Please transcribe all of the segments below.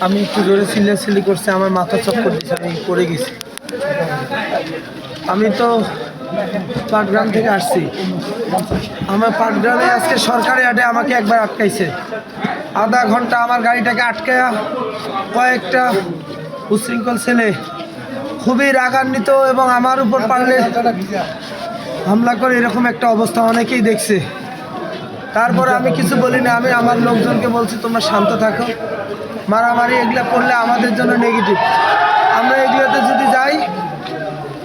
আমি একটু জোরে চিল্লাচিল্লি করছে, আমার মাথা চক্কর দিচ্ছে, আমি পড়ে গেছি। আমি তো পাটগ্রাম থেকে আসছি। আমার পাটগ্রামে আজকে সরকারি হাটে আমাকে একবার আটকাইছে, আধা ঘন্টা আমার গাড়িটাকে আটকায়া কয়েকটা উশৃঙ্খল ছেলে খুবই রাগান্বিত এবং আমার উপর পারলে হামলা করে, এরকম একটা অবস্থা অনেকেই দেখছে। তারপরে আমি কিছু বলি না, আমি আমার লোকজনকে বলছি তোমরা শান্ত থাকো, মারামারি এগুলা করলে আমাদের জন্য নেগেটিভ, আমরা এগুলোতে যদি যাই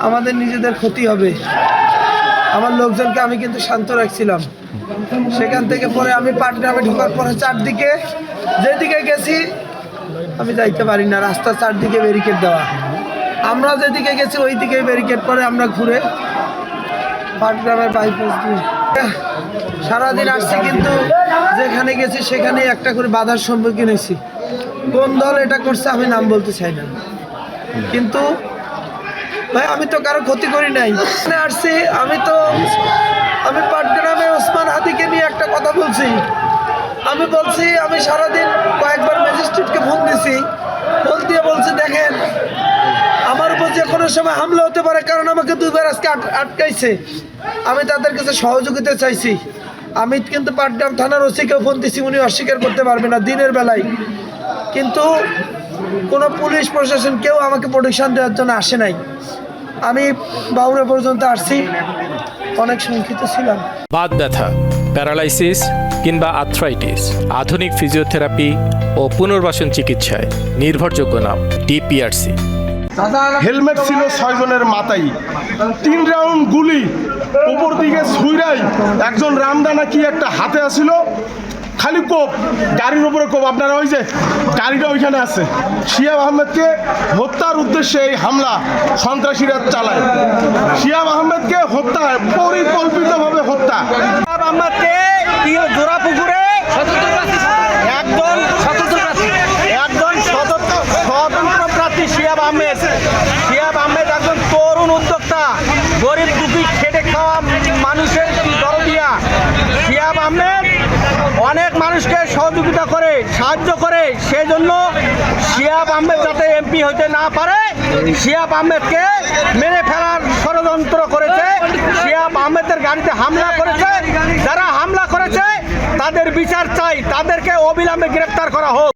আমাদের নিজেদের ক্ষতি হবে। আমার লোকজনকে আমি কিন্তু শান্ত রাখছিলাম। সেখান থেকে পরে আমি পাটগ্রামে ঢোকার পরে চারদিকে যেদিকে গেছি আমি যাইতে পারি না, রাস্তার চারদিকে ব্যারিকেড দেওয়া, আমরা যেদিকে গেছি ওই দিকে ব্যারিকেড পরে আমরা ঘুরে পাটগ্রামের বাইপাস দিয়ে সারাদিন আসছি, কিন্তু যেখানে গেছি সেখানে একটা করে বাধার সম্মুখীন হয়েছি। কোন দল এটা করছে আমি নাম বলতে চাই না, কিন্তু ভাই আমি তো কারো ক্ষতি করি নাই। আসছি আমি পাটগ্রামে ওসমান হাদিকে নিয়ে একটা কথা বলছি। আমি বলছি আমি সারাদিন কয়েকবার ম্যাজিস্ট্রেটকে ফোন দিছি, ফোন দিয়ে বলছি দেখেন আমার উপর যে কোনো সময় হামলা হতে পারে, কারণ আমাকে দুইবার আজকে আটকাইছে। আমি তাদের কাছে সহযোগিতা চাইছি। আমি কিন্তু পাটগ্রাম থানার ওসিকেও ফোন দিছি, উনি অস্বীকার করতে পারবে না দিনের বেলায়, কিন্তু কোনো পুলিশ প্রশাসন কেউ আমাকে প্রোটেকশন দেওয়ার জন্য আসে নাই। আমি বাউরা পর্যন্ত আসছি, অনেক শঙ্কিত ছিলাম। বাত ব্যথা, প্যারালাইসিস কিংবা আর্থ্রাইটিস, আধুনিক ফিজিওথেরাপি ও পুনর্বাসন চিকিৎসায় নির্ভরযোগ্য নাম ডিপিআরসি। হেলমেট ছিল 6 জনের মাথায়, 3 রাউন্ড গুলি উপর দিকে ছুঁড়াই, একজন রামদানা কি একটা হাতে আসিল, খালি কোপ, গাড়ির উপরে কোপ। আপনারা ওই যে গাড়িটা ওইখানে আছে, শিহাব আহমেদকে হত্যার উদ্দেশ্যে এই হামলা সন্ত্রাসীরা চালায়। শিহাব আহমেদকে হত্যা, পরিকল্পিতভাবে হত্যা। শিহাব আহমেদকে জোড়া পুকুরে একজন স্বতন্ত্র প্রার্থী শিহাব আহমেদ একজন তরুণ উদ্যোক্তা, গরিব দুঃখী খেটে খাওয়া মানুষের দরদিয়া। শিহাব আহমেদ অনেক মানুষকে সহযোগিতা করে, সাহায্য করে, সেজন্য শিহাব আহমেদ যাতে এমপি হতে না পারে শিহাব আহমেদকে মেরে ফেলার ষড়যন্ত্র করেছে। শিহাব আহমেদের গাড়িতে হামলা করেছে, যারা হামলা করেছে তাদের বিচার চাই, তাদেরকে অবিলম্বে গ্রেপ্তার করা হোক।